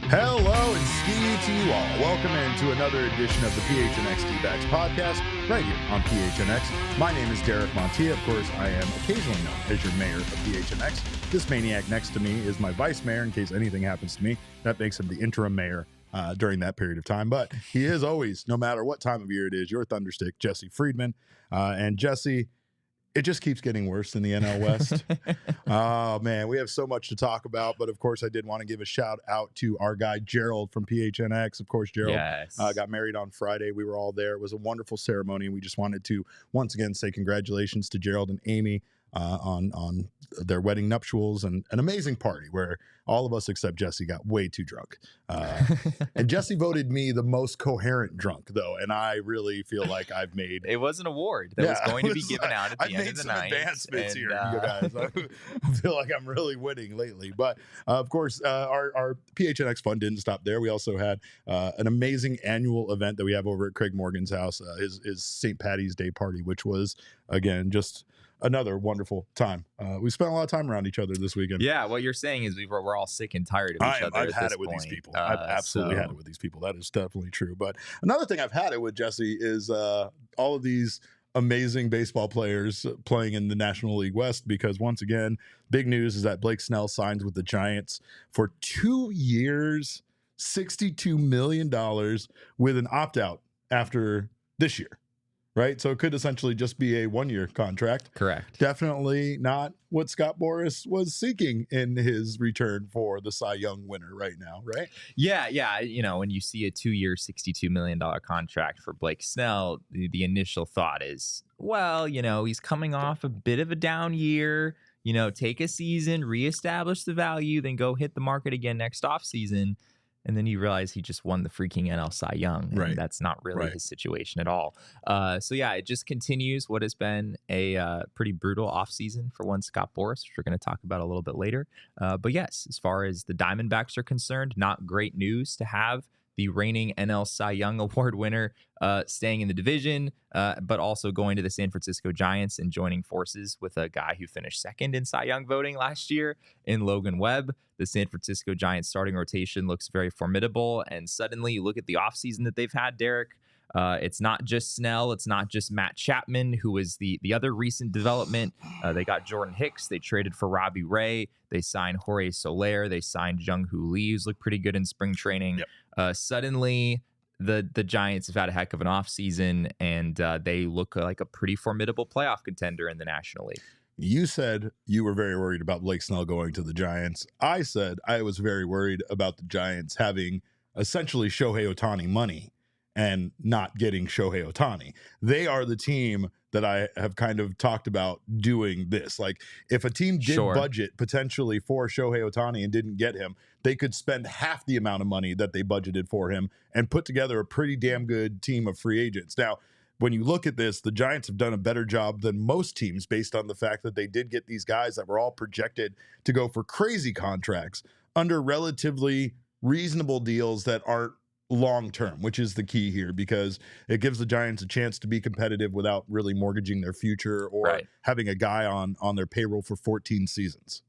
Hello and ski to you all. Welcome into another edition of the PHNX D-Backs podcast right here on PHNX. My name is Derek Montia. Of course, I am occasionally known as your mayor of PHNX. This maniac next to me is my vice mayor in case anything happens to me. That makes him the interim mayor during that period of time. But he is always, no matter what time of year it is, your thunderstick, Jesse Friedman. And Jesse, it just keeps getting worse in the NL West. Oh, man, we have so much to talk about. But, of course, I did want to give a shout out to our guy, Gerald from PHNX. Of course, Gerald got married on Friday. We were all there. It was a wonderful ceremony. And we just wanted to, once again, say congratulations to Gerald and Amy on their wedding nuptials and an amazing party where all of us except Jesse got way too drunk. And Jesse voted me the most coherent drunk, though, and I really feel like I've made... It was an award that was going to be given out at the end of the night. I've made some advancements here, you guys. I feel like I'm really winning lately. But, of course, our PHNX fun didn't stop there. We also had an amazing annual event that we have over at Craig Morgan's house, his St. Patty's Day party, which was, again, just... another wonderful time. We spent a lot of time around each other this weekend. Yeah, what you're saying is we're all sick and tired of each other. I've had it with these people. I've absolutely had it with these people. That is definitely true. But another thing I've had it with, Jesse, is all of these amazing baseball players playing in the National League West, because once again, big news is that Blake Snell signs with the Giants for 2 years, $62 million with an opt-out after this year. Right. So it could essentially just be a 1-year contract. Correct. Definitely not what Scott Boras was seeking in his return for the Cy Young winner right now. Right. Yeah. Yeah. You know, when you see a 2-year, $62 million contract for Blake Snell, the initial thought is, well, you know, he's coming off a bit of a down year, you know, take a season, reestablish the value, then go hit the market again next offseason. And then you realize he just won the freaking NL Cy Young. And right. That's not really his situation at all. So, yeah, it just continues what has been a pretty brutal offseason for one Scott Boras, which we're going to talk about a little bit later. But, yes, as far as the Diamondbacks are concerned, not great news to have the reigning NL Cy Young Award winner staying in the division, but also going to the San Francisco Giants and joining forces with a guy who finished second in Cy Young voting last year in Logan Webb. The San Francisco Giants starting rotation looks very formidable. And suddenly you look at the offseason that they've had, Derek. It's not just Snell. It's not just Matt Chapman, who is the other recent development. They got Jordan Hicks. They traded for Robbie Ray. They signed Jorge Soler. They signed Jung-Hoo Lee, who's looked pretty good in spring training. Yep. Suddenly, the Giants have had a heck of an offseason, and they look like a pretty formidable playoff contender in the National League. You said you were very worried about Blake Snell going to the Giants. I said I was very worried about the Giants having essentially Shohei Ohtani money and not getting Shohei Ohtani. They are the team that I have kind of talked about doing this. Like, if a team did budget potentially for Shohei Ohtani and didn't get him, they could spend half the amount of money that they budgeted for him and put together a pretty damn good team of free agents. Now, when you look at this, the Giants have done a better job than most teams based on the fact that they did get these guys that were all projected to go for crazy contracts under relatively reasonable deals that aren't long-term, which is the key here, because it gives the Giants a chance to be competitive without really mortgaging their future or having a guy on their payroll for 14 seasons.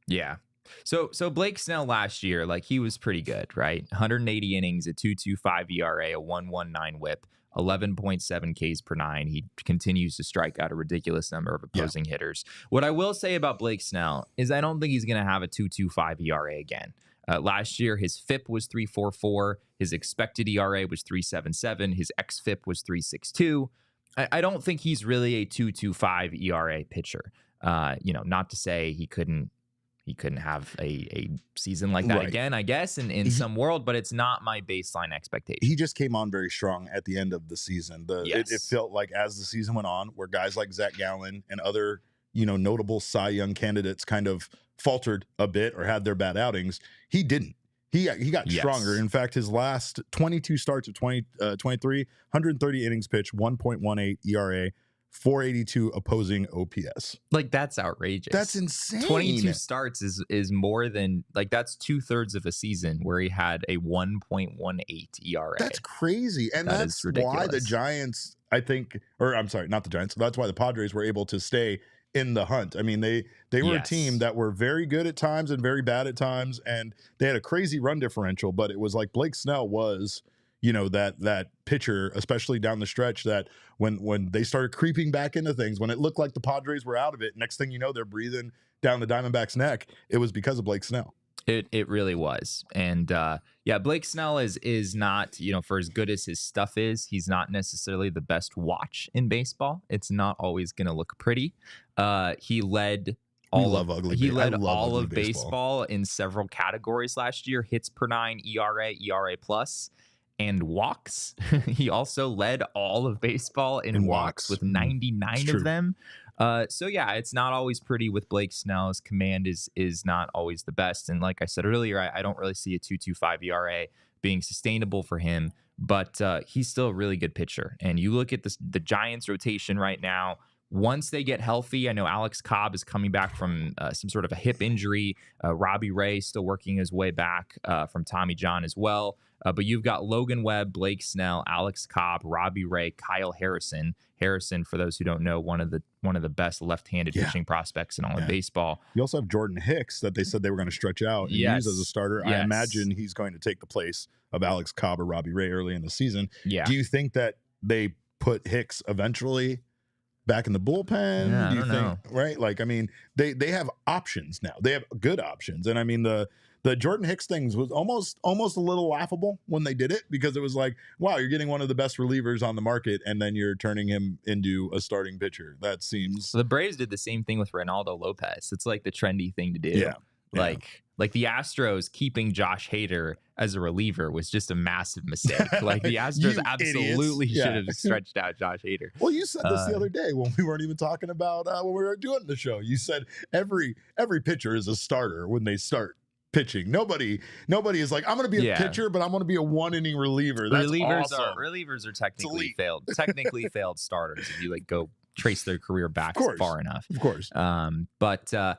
Yeah. So Blake Snell last year, like, he was pretty good, right? 180 innings, a 2.25 ERA, a 1.19 WHIP, 11.7 Ks per nine. He continues to strike out a ridiculous number of opposing hitters. What I will say about Blake Snell is I don't think he's going to have a 2.25 ERA again. Last year, his FIP was 3.44. His expected ERA was 3.77. His xFIP was 3.62. I don't think he's really a 2.25 ERA pitcher. Not to say he couldn't he couldn't have a season like that again, I guess, in some world, but it's not my baseline expectation. He just came on very strong at the end of the season. It felt like as the season went on, where guys like Zach Gallen and other, notable Cy Young candidates kind of faltered a bit or had their bad outings, he didn't. He got stronger. In fact, his last 22 starts of 2023, 130 innings pitched, 1.18 ERA, 482 opposing OPS. Like, that's outrageous. That's insane. 22 starts is more than, like, that's 2/3 of a season where he had a 1.18 ERA. That's crazy. And that's why the Giants, I think, or I'm sorry, not the Giants. That's why the Padres were able to stay in the hunt. I mean, they were a team that were very good at times and very bad at times, and they had a crazy run differential, but it was like Blake Snell was, that pitcher, especially down the stretch, that when they started creeping back into things, when it looked like the Padres were out of it, next thing you know, they're breathing down the Diamondbacks' neck. It was because of Blake Snell. It really was. And Blake Snell is not, for as good as his stuff is, he's not necessarily the best watch in baseball. It's not always going to look pretty. He led all of baseball in several categories last year: hits per nine, ERA plus, and walks. He also led all of baseball in walks with 99 of them. It's not always pretty with Blake Snell. His command is not always the best. And like I said earlier, I don't really see a 2.25 ERA being sustainable for him, but he's still a really good pitcher. And you look at the Giants rotation right now, once they get healthy, I know Alex Cobb is coming back from some sort of a hip injury. Robbie Ray still working his way back from Tommy John as well. But you've got Logan Webb, Blake Snell, Alex Cobb, Robbie Ray, Kyle Harrison. Harrison, for those who don't know, one of the best left-handed pitching prospects in all of baseball. You also have Jordan Hicks that they said they were going to stretch out and use as a starter. I imagine he's going to take the place of Alex Cobb or Robbie Ray early in the season. Yeah. Do you think that they put Hicks eventually back in the bullpen? Yeah, I don't know. Right? Like, I mean, they have options now. They have good options. And I mean, the Jordan Hicks things was almost a little laughable when they did it, because it was like, wow, you're getting one of the best relievers on the market and then you're turning him into a starting pitcher. That seems... The Braves did the same thing with Reynaldo Lopez. It's like the trendy thing to do. Yeah. Like the Astros keeping Josh Hader as a reliever was just a massive mistake. Like, the Astros absolutely should have stretched out Josh Hader. Well, you said this the other day when we weren't even talking about when we were doing the show. You said every pitcher is a starter when they start pitching. Nobody is like, I'm going to be a pitcher, but I'm going to be a one-inning reliever. That's awesome. Relievers are technically failed starters if you go trace their career back far enough. Of course. The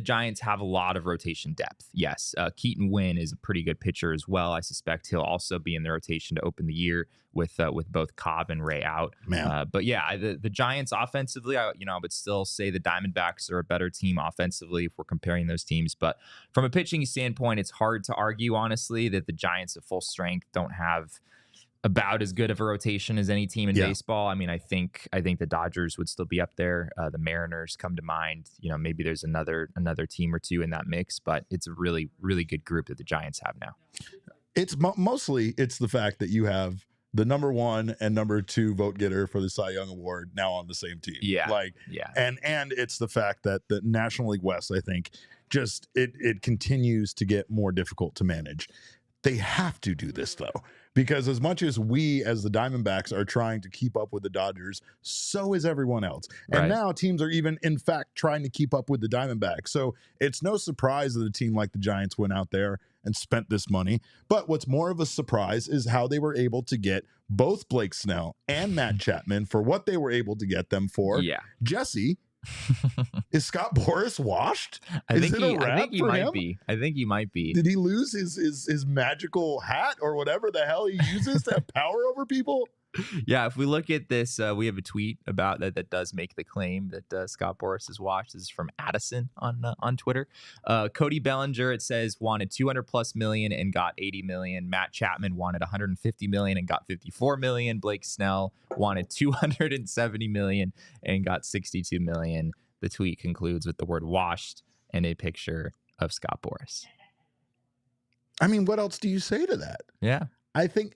Giants have a lot of rotation depth. Yes. Keaton Wynn is a pretty good pitcher as well. I suspect he'll also be in the rotation to open the year with both Cobb and Ray out. The Giants offensively, I would still say the Diamondbacks are a better team offensively if we're comparing those teams. But from a pitching standpoint, it's hard to argue, honestly, that the Giants at full strength don't have about as good of a rotation as any team in baseball. I mean, I think the Dodgers would still be up there. The Mariners come to mind. Maybe there's another team or two in that mix, but it's a really, really good group that the Giants have now. It's mostly the fact that you have the number 1 and number 2 vote getter for the Cy Young Award now on the same team. And it's the fact that the National League West, I think, just it continues to get more difficult to manage. They have to do this, though, because as much as we, as the Diamondbacks, are trying to keep up with the Dodgers, so is everyone else. And now teams are even, in fact, trying to keep up with the Diamondbacks. So it's no surprise that a team like the Giants went out there and spent this money. But what's more of a surprise is how they were able to get both Blake Snell and Matt Chapman for what they were able to get them for. Yeah. Jesse, is Scott Boras washed? I think he might be. I think he might be. Did he lose his magical hat or whatever the hell he uses to have power over people? Yeah, if we look at this, we have a tweet about that does make the claim that Scott Boras is washed. This is from Addison on Twitter. Cody Bellinger, it says, wanted $200+ million and got $80 million. Matt Chapman wanted $150 million and got $54 million. Blake Snell wanted $270 million and got $62 million. The tweet concludes with the word washed and a picture of Scott Boras. I mean, what else do you say to that? Yeah. I think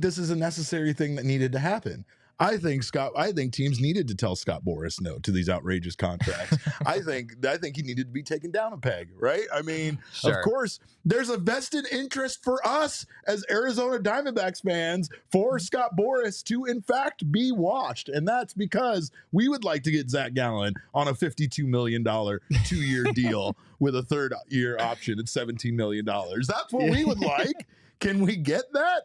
this is a necessary thing that needed to happen. I think teams needed to tell Scott Boras no to these outrageous contracts. I think he needed to be taken down a peg, right? I mean, Sure. Of course, there's a vested interest for us as Arizona Diamondbacks fans for Scott Boras to, in fact, be washed. And that's because we would like to get Zach Gallen on a $52 million 2-year deal with a 3rd-year option at $17 million. That's what we would like. Can we get that?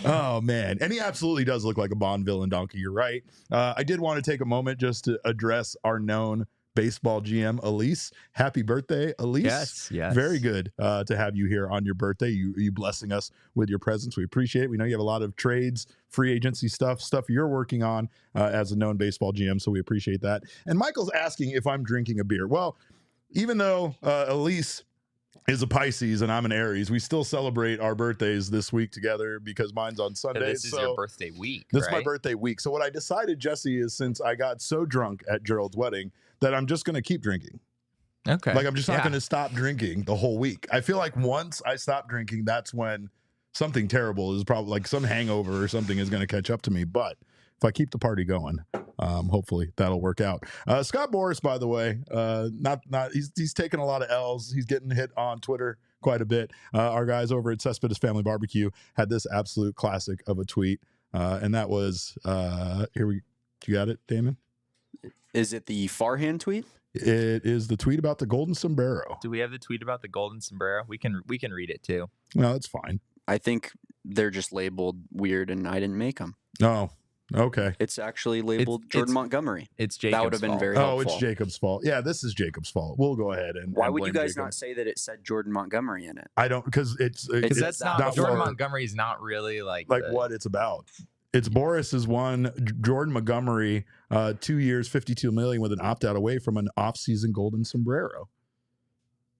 Oh, man. And he absolutely does look like a Bond villain, Donkey. You're right. I did want to take a moment just to address our known baseball GM, Elise. Happy birthday, Elise. Yes. Very good to have you here on your birthday. You blessing us with your presence. We appreciate it. We know you have a lot of trades, free agency stuff you're working on as a known baseball GM, so we appreciate that. And Michael's asking if I'm drinking a beer. Well, even though Elise is a Pisces and I'm an Aries, we still celebrate our birthdays this week together because mine's on Sunday. This is your birthday week. This is right? my birthday week. So what I decided, Jesse, is since I got so drunk at Gerald's wedding that I'm just going to keep drinking. Okay. Like I'm just not going to stop drinking the whole week. I feel like once I stop drinking, that's when something terrible is probably like some hangover or something is going to catch up to me. But if I keep the party going, hopefully that'll work out. Scott Boras, by the way, he's taking a lot of L's. He's getting hit on Twitter quite a bit. Our guys over at Cespedes Family Barbecue had this absolute classic of a tweet, and that was you got it, Damon? Is it the Farhan tweet? It is the tweet about the golden sombrero. Do we have the tweet about the golden sombrero? We can read it too. No, it's fine. I think they're just labeled weird, and I didn't make them. Oh, okay. It's actually labeled Jordan Montgomery. It's Jacob's That would have been fault. very helpful. Oh, it's Jacob's fault. Yeah, this is Jacob's fault. We'll go ahead and Why and would you blame guys Jacob. not say that it said Jordan Montgomery in it? I don't, because it's That's not for- Jordan Montgomery is not really like what it's about. It's Boras' one, Jordan Montgomery, 2 years, $52 million with an opt-out away from an off-season golden sombrero.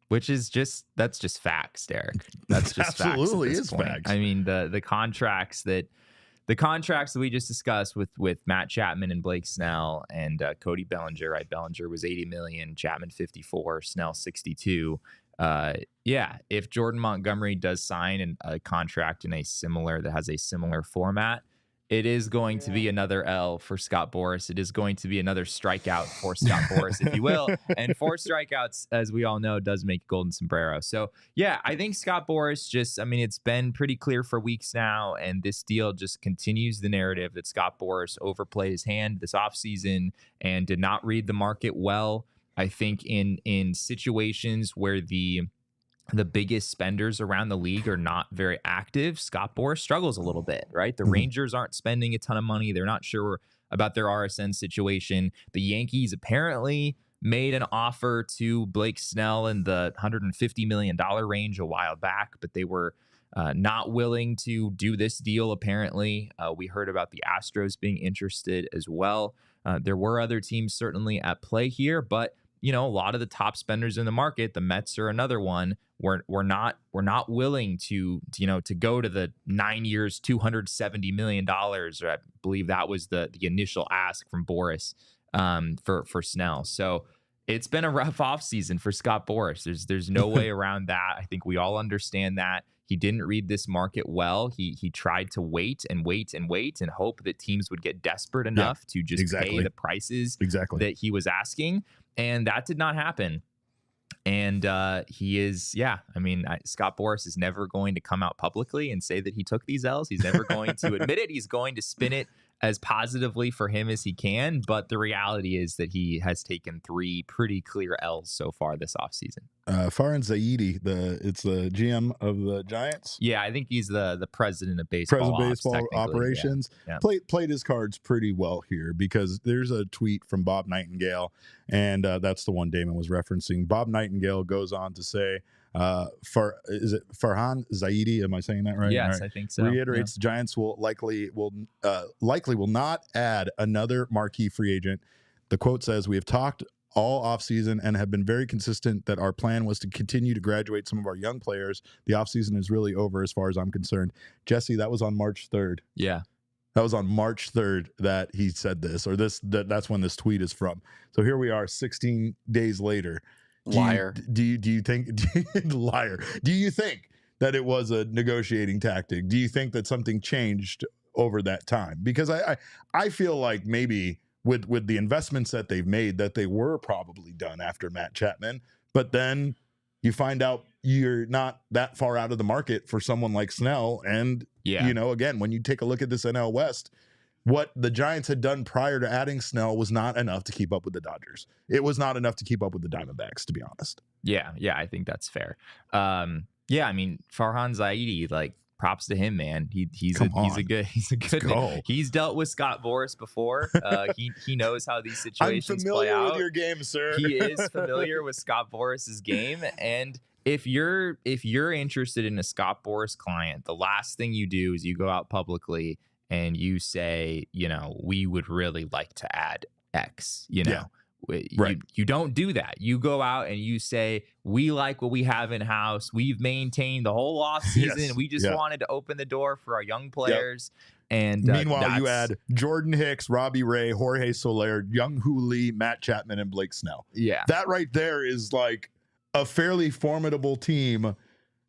which is that's just facts, Derek. That's just Absolutely facts at is this point. facts. I mean, the contracts that we just discussed with Matt Chapman and Blake Snell and Cody Bellinger, right? Bellinger was $80 million, Chapman 54, Snell 62. If Jordan Montgomery does sign a contract that has a similar format, it is going to be another L for Scott Boras. It is going to be another strikeout for Scott Boras, if you will. And 4 strikeouts, as we all know, does make golden sombrero. So, I think Scott Boras it's been pretty clear for weeks now, and this deal just continues the narrative that Scott Boras overplayed his hand this offseason and did not read the market well. I think in situations where the biggest spenders around the league are not very active, Scott Boras struggles a little bit, right? The Rangers aren't spending a ton of money. They're not sure about their RSN situation. The Yankees apparently made an offer to Blake Snell in the $150 million range a while back, but they were not willing to do this deal, apparently. We heard about the Astros being interested as well. There were other teams certainly at play here, but a lot of the top spenders in the market, the Mets are another one, we're not willing to go to the 9 years, $270 million. Or I believe that was the initial ask from Boras for Snell. So it's been a rough offseason for Scott Boras. There's no way around that. I think we all understand that. He didn't read this market well. He tried to wait and hope that teams would get desperate enough to just pay the prices that he was asking. And that did not happen. And Scott Boras is never going to come out publicly and say that he took these L's. He's never going to admit it. He's going to spin it as positively for him as he can. But the reality is that he has taken 3 pretty clear L's so far this offseason. Farhan Zaidi, it's the GM of the Giants. Yeah, I think he's the president of baseball. Operations. Yeah. Played his cards pretty well here because there's a tweet from Bob Nightingale, and that's the one Damon was referencing. Bob Nightingale goes on to say, is it Farhan Zaidi? Am I saying that right? Yes, right. I think so. Reiterates the Giants likely will not add another marquee free agent. The quote says, "We have talked all offseason and have been very consistent that our plan was to continue to graduate some of our young players. The offseason is really over as far as I'm concerned." Jesse, that was on March 3rd. Yeah. That was on March 3rd that he said this, or that's when this tweet is from. So here we are 16 days later. Liar. Do you think liar? Do you think that it was a negotiating tactic? Do you think that something changed over that time, because I feel like maybe with the investments that they've made, that they were probably done after Matt Chapman, but then you find out you're not that far out of the market for someone like Snell. And, again, when you take a look at this NL West, what the Giants had done prior to adding Snell was not enough to keep up with the Dodgers. It was not enough to keep up with the Diamondbacks, to be honest. Yeah, I think that's fair. I mean, Farhan Zaidi, like, props to him, man. He's a good he's dealt with Scott Boras before. He knows how these situations play out. I'm familiar with your game, sir. He is familiar with Scott Boras's game, and if you're interested in a Scott Boras client, the last thing you do is you go out publicly and you say, we would really like to add X. Right. You don't do that. You go out and you say, we like what we have in house. We've maintained the whole off season. Yes. We just wanted to open the door for our young players. Yep. And meanwhile, you add Jordan Hicks, Robbie Ray, Jorge Soler, Young Hoo Lee, Matt Chapman, and Blake Snell. Yeah, that right there is like a fairly formidable team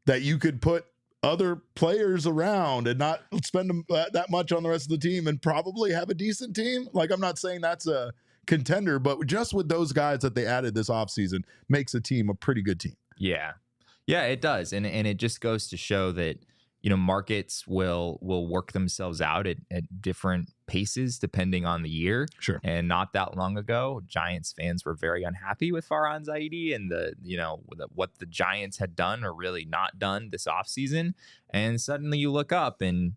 that you could put other players around and not spend that much on the rest of the team and probably have a decent team. Like, I'm not saying that's a contender, but just with those guys that they added this offseason makes a team a pretty good team. Yeah, it does. And it just goes to show that, markets will work themselves out at different paces depending on the year. Sure. And not that long ago, Giants fans were very unhappy with Farhan Zaidi and what the Giants had done or really not done this offseason. And suddenly you look up and,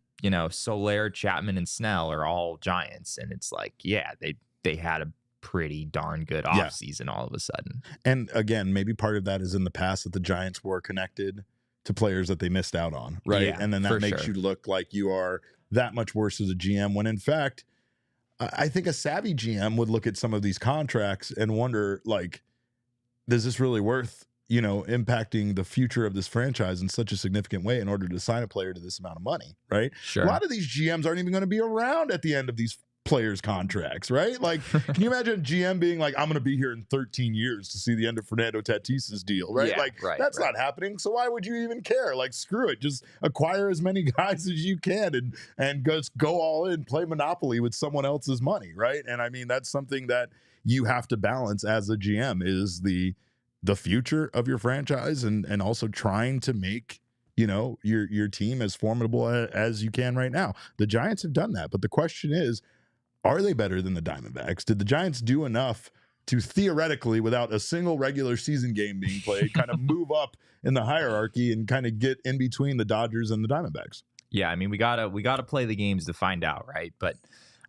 Soler, Chapman, and Snell are all Giants. And it's like, they had a pretty darn good offseason all of a sudden. And again, maybe part of that is in the past that the Giants were connected to players that they missed out on, right? Yeah, and then that makes you look like you are that much worse as a GM, when in fact, I think a savvy GM would look at some of these contracts and wonder, like, is this really worth, impacting the future of this franchise in such a significant way in order to sign a player to this amount of money, right? Sure. A lot of these GMs aren't even going to be around at the end of these players' contracts, right? Like, can you imagine a GM being like, I'm going to be here in 13 years to see the end of Fernando Tatis's deal, right? Yeah, that's not happening. So why would you even care? Like, screw it. Just acquire as many guys as you can and just go all in, play Monopoly with someone else's money, right? And I mean, that's something that you have to balance as a GM, is the future of your franchise and also trying to make your team as formidable as you can right now. The Giants have done that, but the question is, are they better than the Diamondbacks? Did the Giants do enough to theoretically, without a single regular season game being played, kind of move up in the hierarchy and kind of get in between the Dodgers and the Diamondbacks? Yeah, I mean, we gotta play the games to find out, right? But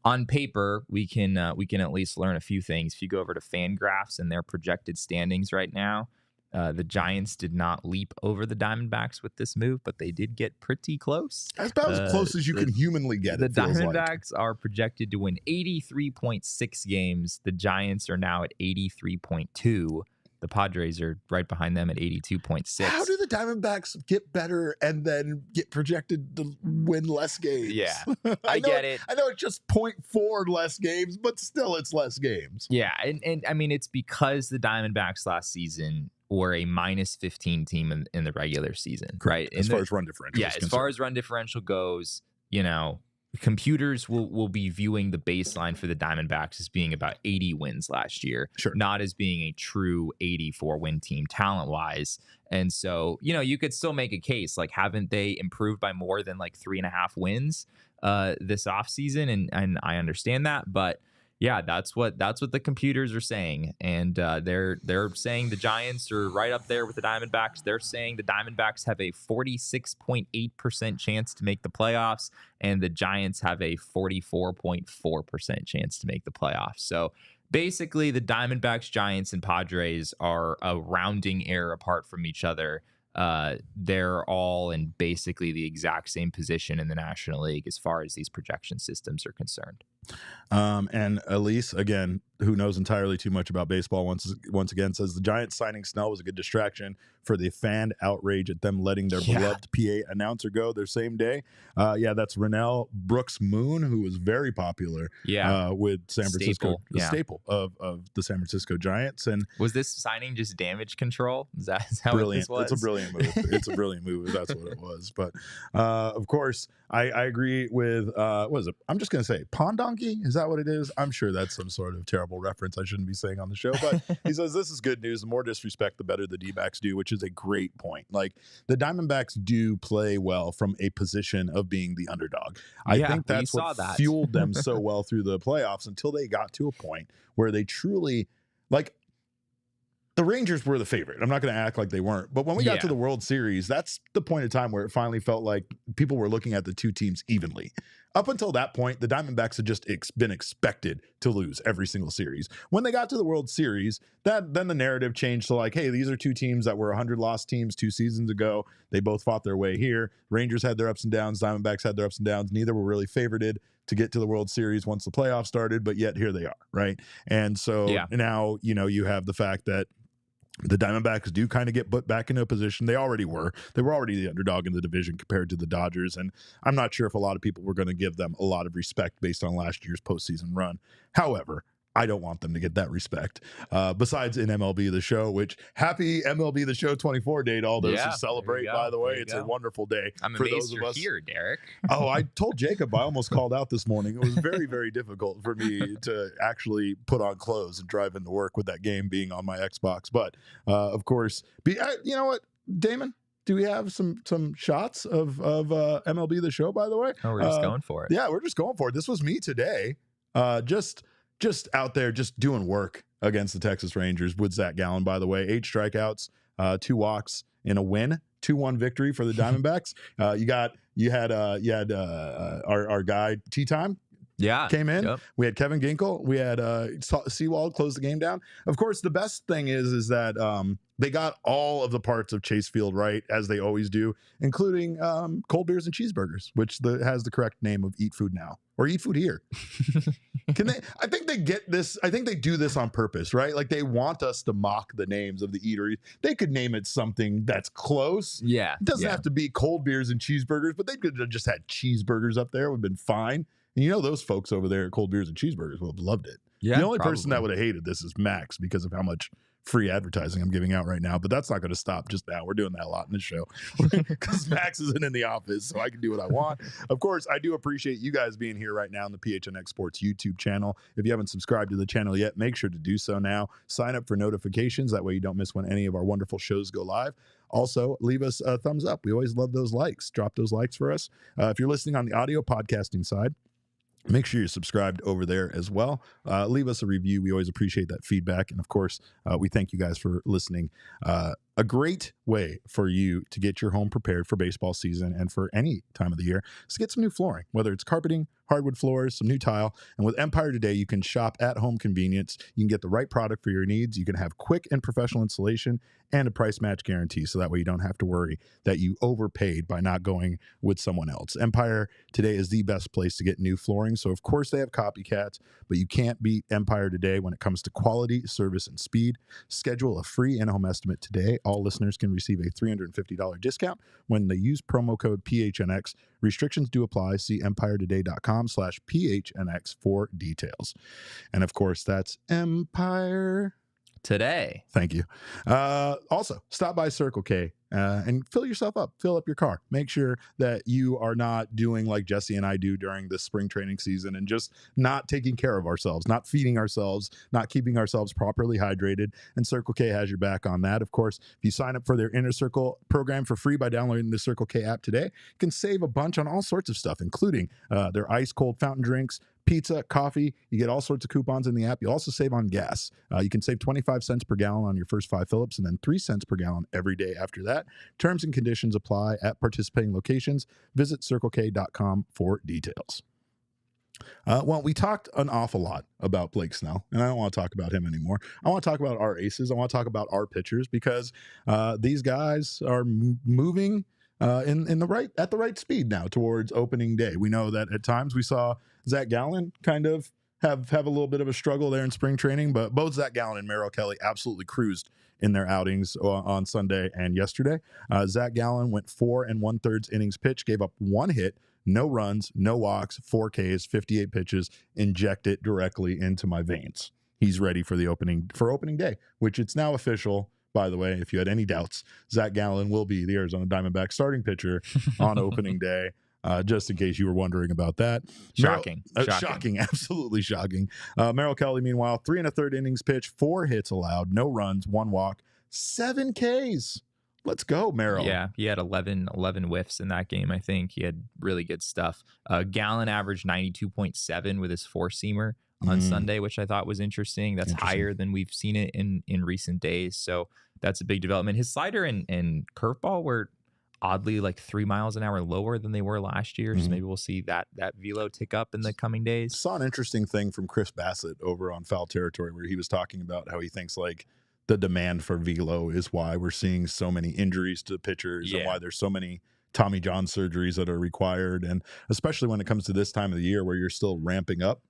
on paper, we can at least learn a few things. If you go over to FanGraphs and their projected standings right now, the Giants did not leap over the Diamondbacks with this move, but they did get pretty close. That's about as close as you can humanly get. The Diamondbacks are projected to win 83.6 games. The Giants are now at 83.2. The Padres are right behind them at 82.6. How do the Diamondbacks get better and then get projected to win less games? Yeah, I get it. I know it's just 0.4 less games, but still it's less games. Yeah, and I mean, it's because the Diamondbacks last season were a -15 team in the regular season, right? As far as run differential. Yeah, as far as run differential goes, computers will be viewing the baseline for the Diamondbacks as being about 80 wins last year, not as being a true 84-win team talent-wise. And so, you could still make a case, like, haven't they improved by more than like 3.5 wins this offseason? And I understand that, but yeah, that's what the computers are saying, and they're saying the Giants are right up there with the Diamondbacks. They're saying the Diamondbacks have a 46.8% chance to make the playoffs, and the Giants have a 44.4% chance to make the playoffs. So basically, the Diamondbacks, Giants, and Padres are a rounding error apart from each other. They're all in basically the exact same position in the National League as far as these projection systems are concerned. And Elise, again, who knows entirely too much about baseball, once again says the Giants signing Snell was a good distraction for the fan outrage at them letting their beloved PA announcer go their same day. That's Rennell Brooks Moon, who was very popular with San Francisco, the staple of the San Francisco Giants. And was this signing just damage control? Is that how brilliant? This was? It's a brilliant move. It's a brilliant move. That's what it was. But of course, I agree with what is it? I'm just gonna say Pond Donkey. Is that what it is? I'm sure that's some sort of terrible reference I shouldn't be saying on the show. But he says this is good news. The more disrespect, the better the D-backs do, which is a great point. Like the Diamondbacks do play well from a position of being the underdog. I think that's what fueled them so well through the playoffs until they got to a point where they truly like. The Rangers were the favorite. I'm not going to act like they weren't. But when we got to the World Series, that's the point of time where it finally felt like people were looking at the two teams evenly. Up until that point, the Diamondbacks had just been expected to lose every single series. When they got to the World Series, then the narrative changed to like, hey, these are two teams that were 100 loss teams 2 seasons ago. They both fought their way here. Rangers had their ups and downs. Diamondbacks had their ups and downs. Neither were really favorited to get to the World Series once the playoffs started, but yet here they are, right? And so now, you have the fact that the Diamondbacks do kind of get put back into a position. They already were. They were already the underdog in the division compared to the Dodgers. And I'm not sure if a lot of people were going to give them a lot of respect based on last year's postseason run. However, I don't want them to get that respect. Besides in MLB the Show, which happy MLB the Show 24 day to all those who celebrate, by the way. It's a wonderful day. I'm for amazed those of you're us here, Derek. Oh, I told Jacob I almost called out this morning. It was very, very difficult for me to actually put on clothes and drive into work with that game being on my Xbox. But, of course, you know what, Damon? Do we have some shots of MLB the Show, by the way? Oh, we're just going for it. Yeah, we're just going for it. This was me today. Just out there, just doing work against the Texas Rangers with Zach Gallen, by the way. 8 strikeouts, 2 walks in a win, 2-1 victory for the Diamondbacks. You had our guy T-Time. Came in. Yep. We had Kevin Ginkel. We had Seawald close the game down. Of course, the best thing is that they got all of the parts of Chase Field right, as they always do, including cold beers and cheeseburgers, which has the correct name of Eat Food Now or Eat Food Here. Can they? I think they get this. I think they do this on purpose, right? Like they want us to mock the names of the eateries. They could name it something that's close. Yeah. It doesn't have to be cold beers and cheeseburgers, but they could have just had cheeseburgers up there. It would have been fine. And those folks over there at Cold Beers and Cheeseburgers would have loved it. Yeah, the only person that would have hated this is Max because of how much free advertising I'm giving out right now. But that's not going to stop just now. We're doing that a lot in this show because Max isn't in the office, so I can do what I want. Of course, I do appreciate you guys being here right now on the PHNX Sports YouTube channel. If you haven't subscribed to the channel yet, make sure to do so now. Sign up for notifications. That way you don't miss when any of our wonderful shows go live. Also, leave us a thumbs up. We always love those likes. Drop those likes for us. If you're listening on the audio podcasting side, make sure you're subscribed over there as well. Leave us a review. We always appreciate that feedback. And of course, we thank you guys for listening. A great way for you to get your home prepared for baseball season and for any time of the year is to get some new flooring, whether it's carpeting, hardwood floors, some new tile. And with Empire Today, you can shop at home convenience. You can get the right product for your needs. You can have quick and professional installation and a price match guarantee. So that way you don't have to worry that you overpaid by not going with someone else. Empire Today is the best place to get new flooring. So of course they have copycats, but you can't beat Empire Today when it comes to quality, service, and speed. Schedule a free in-home estimate today. All listeners can receive a $350 discount when they use promo code PHNX. Restrictions do apply. See empiretoday.com/PHNX for details. And of course, that's Empire Today. Thank you. Also, stop by Circle K and fill yourself up. Fill up your car. Make sure that you are not doing like Jesse and I do during the spring training season and just not taking care of ourselves, not feeding ourselves, not keeping ourselves properly hydrated. And Circle K has your back on that. Of course, if you sign up for their Inner Circle program for free by downloading the Circle K app today, you can save a bunch on all sorts of stuff, including their ice cold fountain drinks, pizza, coffee. You get all sorts of coupons in the app. You also save on gas. You can save 25 cents per gallon on your first 5 fill-ups and then 3 cents per gallon every day after that. Terms and conditions apply at participating locations. Visit CircleK.com for details. Well, we talked an awful lot about Blake Snell, and I don't want to talk about him anymore. I want to talk about our aces. I want to talk about our pitchers because these guys are moving at the right speed now towards opening day. We know that at times we saw Zach Gallen kind of have a little bit of a struggle there in spring training, but both Zach Gallen and Merrill Kelly absolutely cruised in their outings on Sunday and yesterday. Zach Gallen went 4 1/3 innings pitched, gave up 1 hit, no runs, no walks, 4 Ks, 58 pitches, inject it directly into my veins. He's ready for opening day, which it's now official. By the way, if you had any doubts, Zach Gallen will be the Arizona Diamondbacks starting pitcher on opening day. Just in case you were wondering about that. Shocking. Shocking. Absolutely shocking. Merrill Kelly, meanwhile, 3 1/3 innings pitched, 4 hits allowed, no runs, 1 walk, 7 Ks. Let's go, Merrill. Yeah, he had 11 whiffs in that game, I think. He had really good stuff. Gallen averaged 92.7 with his four-seamer on Sunday, which I thought was interesting. That's higher than we've seen it in recent days. So that's a big development. His slider and curveball were oddly like 3 miles an hour lower than they were last year. So maybe we'll see that velo tick up in the coming days. Saw an interesting thing from Chris Bassett over on Foul Territory where he was talking about how he thinks like the demand for velo is why we're seeing so many injuries to pitchers and why there's so many Tommy John surgeries that are required. And especially when it comes to this time of the year where you're still ramping up,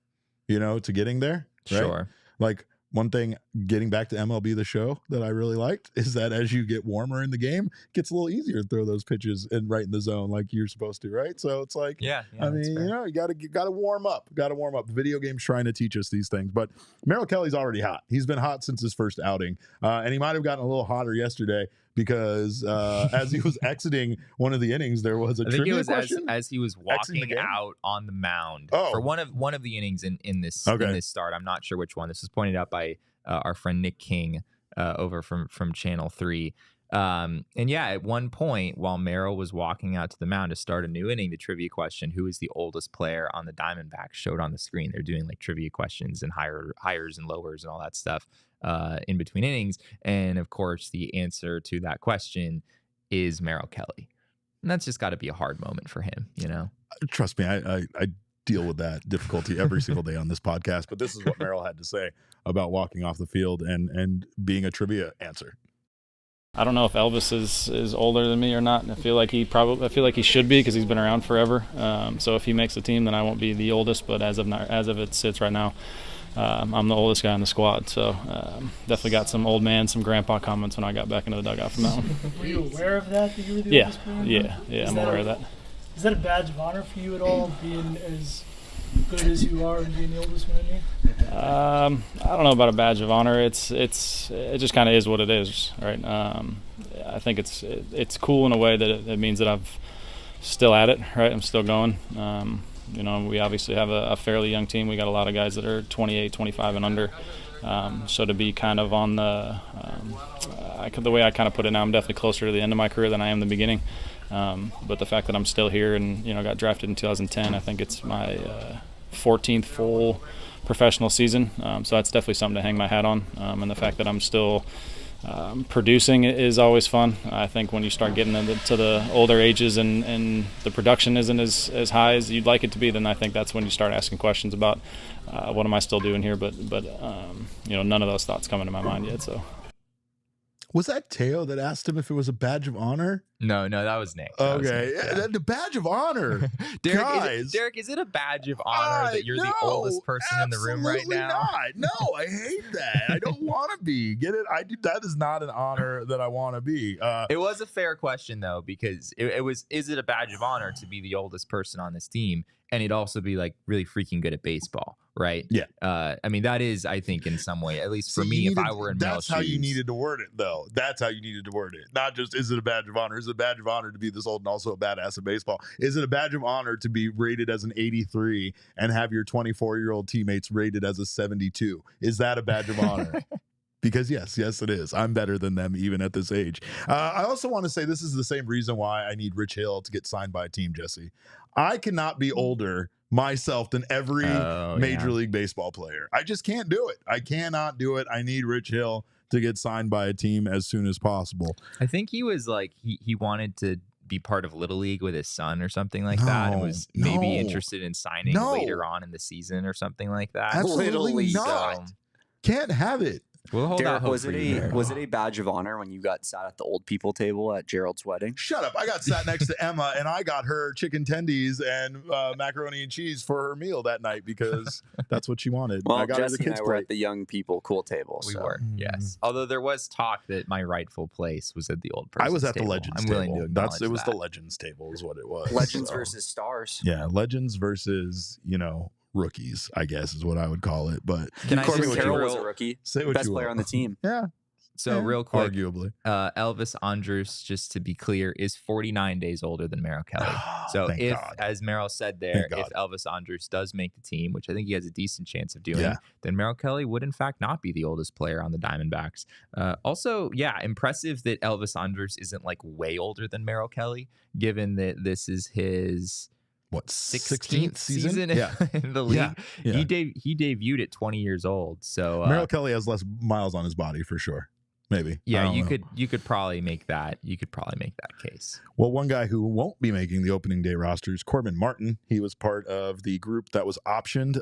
to getting there. Right? Sure. Like one thing, getting back to MLB the Show that I really liked is that as you get warmer in the game, it gets a little easier to throw those pitches right in the zone like you're supposed to, right? So it's like, I mean, you got to warm up. The video game's trying to teach us these things. But Merrill Kelly's already hot. He's been hot since his first outing. And he might have gotten a little hotter yesterday because as he was exiting one of the innings, there was a trivia question. As he was walking out on the mound for one of the innings in this start. I'm not sure which one. This was pointed out by our friend Nick King over from Channel 3. And at one point while Merrill was walking out to the mound to start a new inning, the trivia question, who is the oldest player on the Diamondbacks, showed on the screen. They're doing like trivia questions and hires and lowers and all that stuff in between innings. And of course, the answer to that question is Merrill Kelly. And that's just got to be a hard moment for him, Trust me, I deal with that difficulty every single day on this podcast. But this is what Merrill had to say about walking off the field and being a trivia answer. I don't know if Elvis is older than me or not. I feel like he should be because he's been around forever. So if he makes the team, then I won't be the oldest. But as of it sits right now, I'm the oldest guy on the squad. So definitely got some old man, some grandpa comments when I got back into the dugout from that one. Were you aware of that you were the oldest player? Yeah, I'm aware of that. Is that a badge of honor for you at all, being as good as you are and being the oldest man here? I don't know about a badge of honor. It just kind of is what it is, right? I think it's cool in a way that it means that I'm still at it, right? I'm still going. We obviously have a fairly young team. We got a lot of guys that are 28, 25 and under. So to be kind of on the way I kind of put it now, I'm definitely closer to the end of my career than I am the beginning. But the fact that I'm still here and got drafted in 2010, I think it's my 14th full professional season. So that's definitely something to hang my hat on. And the fact that I'm still producing is always fun. I think when you start getting into the older ages and the production isn't as high as you'd like it to be, then I think that's when you start asking questions about what am I still doing here. But none of those thoughts come into my mind yet. So. Was that Teo that asked him if it was a badge of honor? No, that was Nick. Okay, the badge of honor. Derek, is it a badge of honor that you're the oldest person in the room right now? Not. No, I hate that. I don't want to be. Get it? That is not an honor that I want to be. It was a fair question though, because it was. Is it a badge of honor to be the oldest person on this team, and he'd also be like really freaking good at baseball? Right. Yeah. I mean, that is, I think, in some way, at least for me, if I were in Mel's shoes. That's how you needed to word it, though. That's how you needed to word it. Not just, is it a badge of honor? Is it a badge of honor to be this old and also a badass at baseball? Is it a badge of honor to be rated as an 83 and have your 24-year-old teammates rated as a 72? Is that a badge of honor? Because yes, it is. I'm better than them even at this age. I also want to say this is the same reason why I need Rich Hill to get signed by a team, Jesse. I cannot be older myself than every Major League Baseball player. I just can't do it. I cannot do it. I need Rich Hill to get signed by a team as soon as possible. I think he was like, he wanted to be part of Little League with his son or something like that, and was maybe interested in signing later on in the season or something like that. Absolutely not. Can't have it. We'll hold Derek, out hope was for it you there. was it a badge of honor when you got sat at the old people table at Gerald's wedding? Shut up. I got sat next to Emma, and I got her chicken tendies and macaroni and cheese for her meal that night because that's what she wanted. Well, I got her the Jesse and kids' I were plate. at the young people cool table. We so. were, yes. Although there was talk that my rightful place was at the old person's I was at the table. Legends I'm table. willing to acknowledge It was that. the Legends table is what it was. Legends So, versus stars. yeah, Legends versus, rookies, I guess is what I would call it. But Can I Corbin just say Carroll real- was a rookie. say what Best you player will. on the team. Yeah. So yeah, real quick, arguably. Elvis Andrus, just to be clear, is 49 days older than Merrill Kelly. So Thank if, God. as Merrill said there, Thank if Elvis Andrus does make the team, which I think he has a decent chance of doing, Yeah. then Merrill Kelly would in fact not be the oldest player on the Diamondbacks. Also, yeah, impressive that Elvis Andrus isn't like way older than Merrill Kelly, given that this is his What, 16th season Yeah. in the league. Yeah. He debuted at 20 years old. So Merrill Kelly has less miles on his body for sure. Maybe. I yeah, don't you know. could probably make that. You could probably make that case. Well, one guy who won't be making the opening day roster is Corbin Martin. He was part of the group that was optioned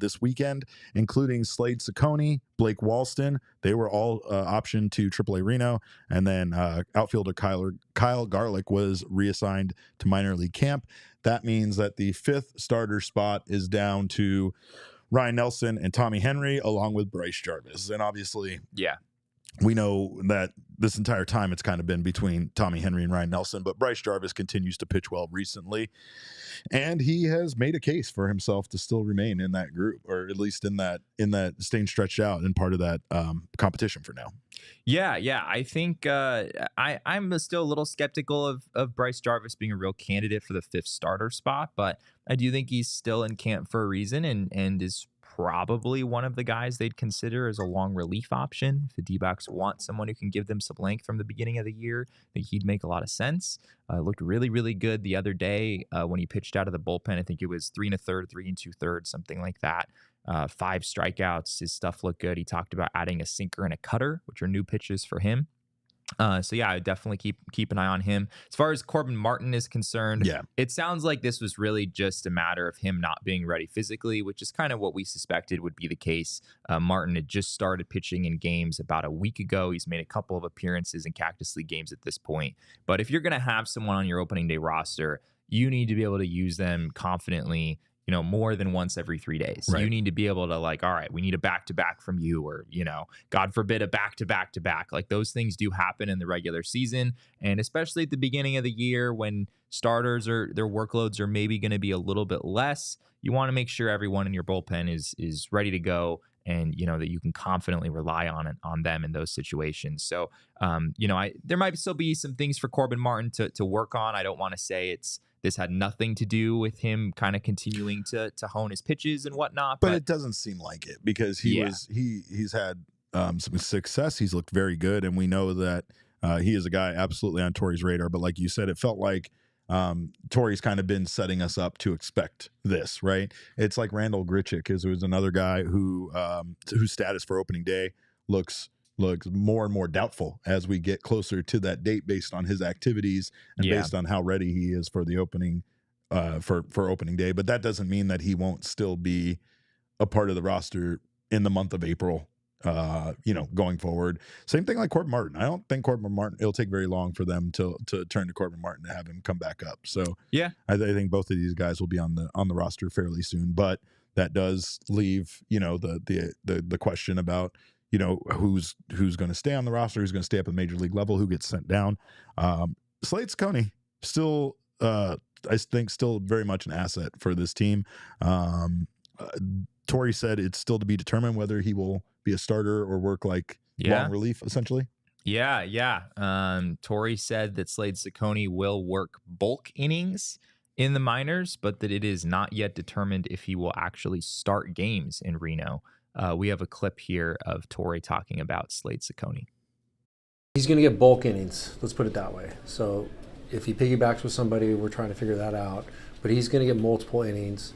this weekend, including Slade Ciccone, Blake Walston. They were all optioned to AAA Reno. And then outfielder Kyle Garlick was reassigned to minor league camp. That means that the fifth starter spot is down to Ryan Nelson and Tommy Henry, along with Bryce Jarvis. And obviously, Yeah. we know that this entire time it's kind of been between Tommy Henry and Ryan Nelson, but Bryce Jarvis continues to pitch well recently. And he has made a case for himself to still remain in that group, or at least in that staying stretched out and part of that competition for now. Yeah. I think I'm still a little skeptical of Bryce Jarvis being a real candidate for the fifth starter spot, but I do think he's still in camp for a reason and is probably one of the guys they'd consider as a long relief option. If the D-backs want someone who can give them some length from the beginning of the year, I think he'd make a lot of sense. Looked really, really good the other day when he pitched out of the bullpen. I think it was 3 1/3, 3 2/3, something like that. 5 strikeouts. His stuff looked good. He talked about adding a sinker and a cutter, which are new pitches for him. So yeah, I would definitely keep an eye on him. As far as Corbin Martin is concerned, Yeah. it sounds like this was really just a matter of him not being ready physically, which is kind of what we suspected would be the case. Martin had just started pitching in games about a week ago. He's made a couple of appearances in Cactus League games at this point. But if you're going to have someone on your opening day roster, you need to be able to use them confidently, more than once every 3 days. Right. You need to be able to all right, we need a back-to-back from you, or, God forbid, a back-to-back-to-back. Like, those things do happen in the regular season. And especially at the beginning of the year when starters their workloads are maybe going to be a little bit less, you want to make sure everyone in your bullpen is ready to go, and that you can confidently rely on them in those situations. So, there might still be some things for Corbin Martin to work on. I don't want to say this had nothing to do with him kind of continuing to hone his pitches and whatnot. But it doesn't seem like it, because he's had some success. He's looked very good, and we know that he is a guy absolutely on Torey's radar. But like you said, it felt like Torey's kind of been setting us up to expect this, right? It's like Randall Grichuk is another guy whose status for opening day looks more and more doubtful as we get closer to that date, based on his activities and based on how ready he is for the opening for opening day. But that doesn't mean that he won't still be a part of the roster in the month of April, going forward. Same thing like Corbin Martin. I don't think Corbin Martin, it'll take very long for them to turn to Corbin Martin to have him come back up. So yeah, I think both of these guys will be on the roster fairly soon. But that does leave, the question about, who's going to stay on the roster, who's going to stay up at the major league level, who gets sent down. Slade Ciccone still, I think, still very much an asset for this team. Torey said it's still to be determined whether he will be a starter or work like long relief, essentially. Yeah. Torey said that Slade Ciccone will work bulk innings in the minors, but that it is not yet determined if he will actually start games in Reno. We have a clip here of Torey talking about Slade Ciccone. He's going to get bulk innings, let's put it that way. So if he piggybacks with somebody, we're trying to figure that out. But he's going to get multiple innings,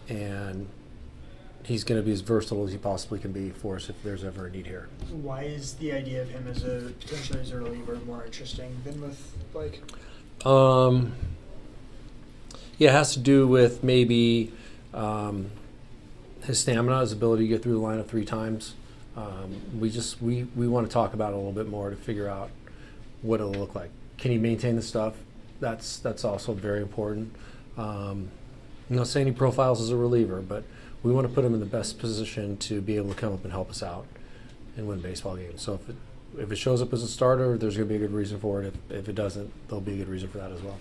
and he's going to be as versatile as he possibly can be for us if there's ever a need here. Why is the idea of him potentially as a reliever more interesting than with Blake? Yeah, it has to do with maybe his stamina, his ability to get through the lineup 3 times. We want to talk about it a little bit more to figure out what it'll look like. Can he maintain the stuff? That's also very important. I'm not saying he profiles as a reliever, but we want to put him in the best position to be able to come up and help us out and win baseball games. So if it shows up as a starter, there's going to be a good reason for it. If it doesn't, there'll be a good reason for that as well.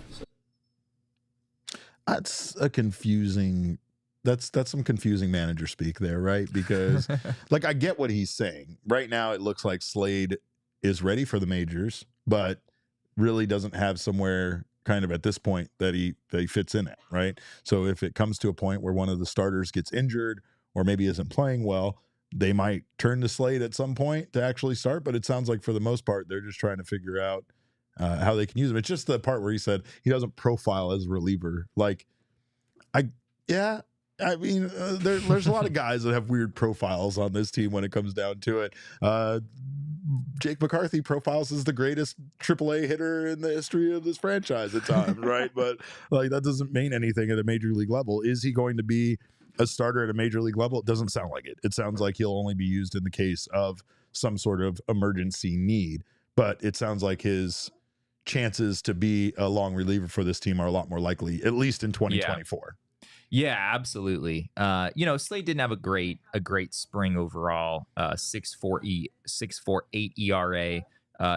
That's a confusing. That's some confusing manager speak there, right? Because like I get what he's saying. Right now, it looks like Slade is ready for the majors, but really doesn't have somewhere kind of at this point that he fits in at, right? So if it comes to a point where one of the starters gets injured or maybe isn't playing well, they might turn to Slade at some point to actually start. But it sounds like for the most part, they're just trying to figure out how they can use him. It's just the part where he said he doesn't profile as a reliever. Like, I mean, there's a lot of guys that have weird profiles on this team when it comes down to it. Jake McCarthy profiles as the greatest AAA hitter in the history of this franchise at times, right? But like that doesn't mean anything at a major league level. Is he going to be a starter at a major league level? It doesn't sound like it. It sounds like he'll only be used in the case of some sort of emergency need. But it sounds like his chances to be a long reliever for this team are a lot more likely, at least in 2024. Yeah, absolutely. Slade didn't have a great spring overall. 6.48 ERA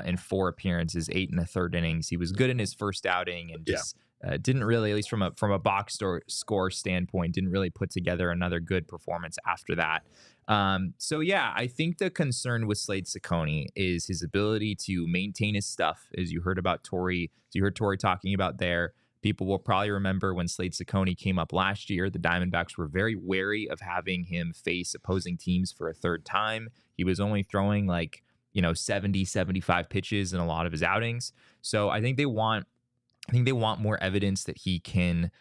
in 4 appearances, 8 1/3 innings. He was good in his first outing and just didn't really, at least from a box score standpoint, didn't really put together another good performance after that. I think the concern with Slade Cecconi is his ability to maintain his stuff, as you heard Tori talking about there. People will probably remember when Slade Cecconi came up last year, the Diamondbacks were very wary of having him face opposing teams for a 3rd time. He was only throwing 70, 75 pitches in a lot of his outings. So I think they want more evidence that he can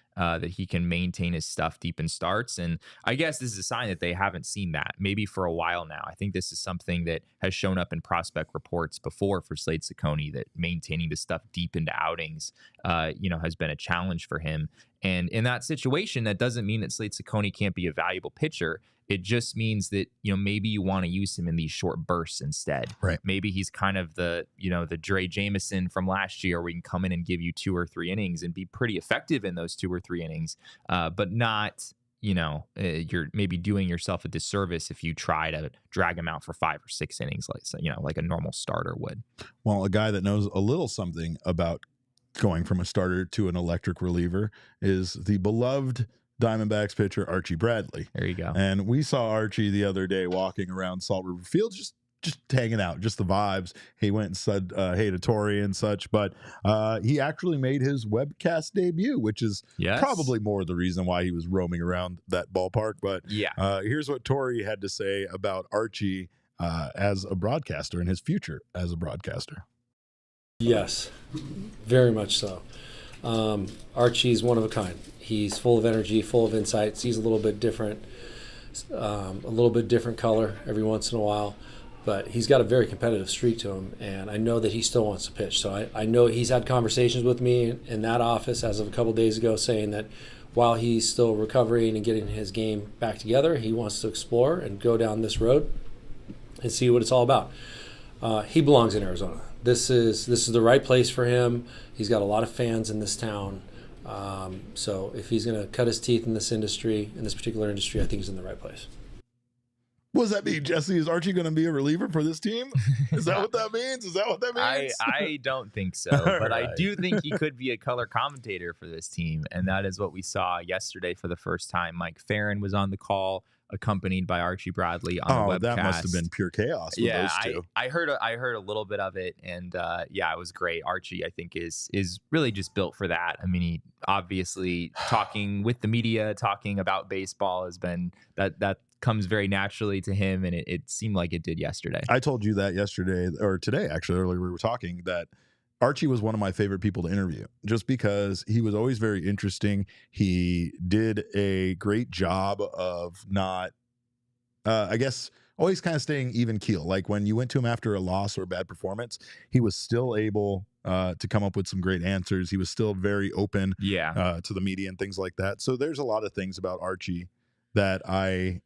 maintain his stuff deep in starts. And I guess this is a sign that they haven't seen that maybe for a while now. I think this is something that has shown up in prospect reports before for Slade Cecconi, that maintaining the stuff deep into outings, has been a challenge for him. And in that situation, that doesn't mean that Slade Cecconi can't be a valuable pitcher. It just means that, maybe you want to use him in these short bursts instead. Right. Maybe he's kind of the Dre Jameson from last year, where he can come in and give you 2 or 3 innings and be pretty effective in those 2 or 3 innings, but not, you're maybe doing yourself a disservice if you try to drag him out for 5 or 6 innings, like a normal starter would. Well, a guy that knows a little something about going from a starter to an electric reliever is the beloved Diamondbacks pitcher Archie Bradley. There you go. And we saw Archie the other day walking around Salt River Field, just hanging out, just the vibes. He went and said hey to Tori and such, but he actually made his webcast debut, which is probably more the reason why he was roaming around that ballpark. But here's what Tori had to say about Archie as a broadcaster and his future as a broadcaster. Yes, very much so. Archie's one of a kind. He's full of energy, full of insights. He's a little bit different color every once in a while, but he's got a very competitive streak to him, and I know that he still wants to pitch. So I know he's had conversations with me in that office as of a couple days ago, saying that while he's still recovering and getting his game back together, he wants to explore and go down this road and see what it's all about. He belongs in Arizona. This is the right place for him. He's got a lot of fans in this town. So if he's going to cut his teeth in this particular industry, I think he's in the right place. What does that mean, Jesse? Is Archie going to be a reliever for this team? Is that what that means? I don't think so, but I do think he could be a color commentator for this team, and that is what we saw yesterday for the first time. Mike Farron was on the call, accompanied by Archie Bradley on the webcast. That must have been pure chaos with those two. I heard a little bit of it, and it was great. Archie, I think, is really just built for that. I mean, he obviously talking with the media, talking about baseball has been that comes very naturally to him, and it seemed like it did yesterday. I told you that yesterday, or today, actually, earlier we were talking, that Archie was one of my favorite people to interview just because he was always very interesting. He did a great job of not, always kind of staying even keel. Like when you went to him after a loss or a bad performance, he was still able to come up with some great answers. He was still very open to the media and things like that. So there's a lot of things about Archie that I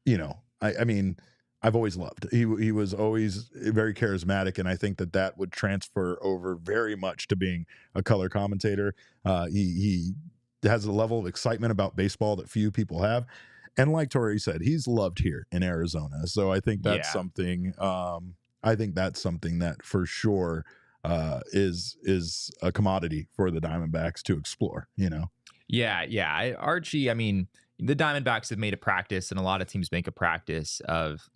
I mean, I've always loved. He was always very charismatic, and I think that would transfer over very much to being a color commentator. He has a level of excitement about baseball that few people have, and like Tori said, he's loved here in Arizona. So I think that's something. I think that's something that for sure is a commodity for the Diamondbacks to explore. Yeah. Archie, I mean, the Diamondbacks have made a practice, and a lot of teams make a practice of,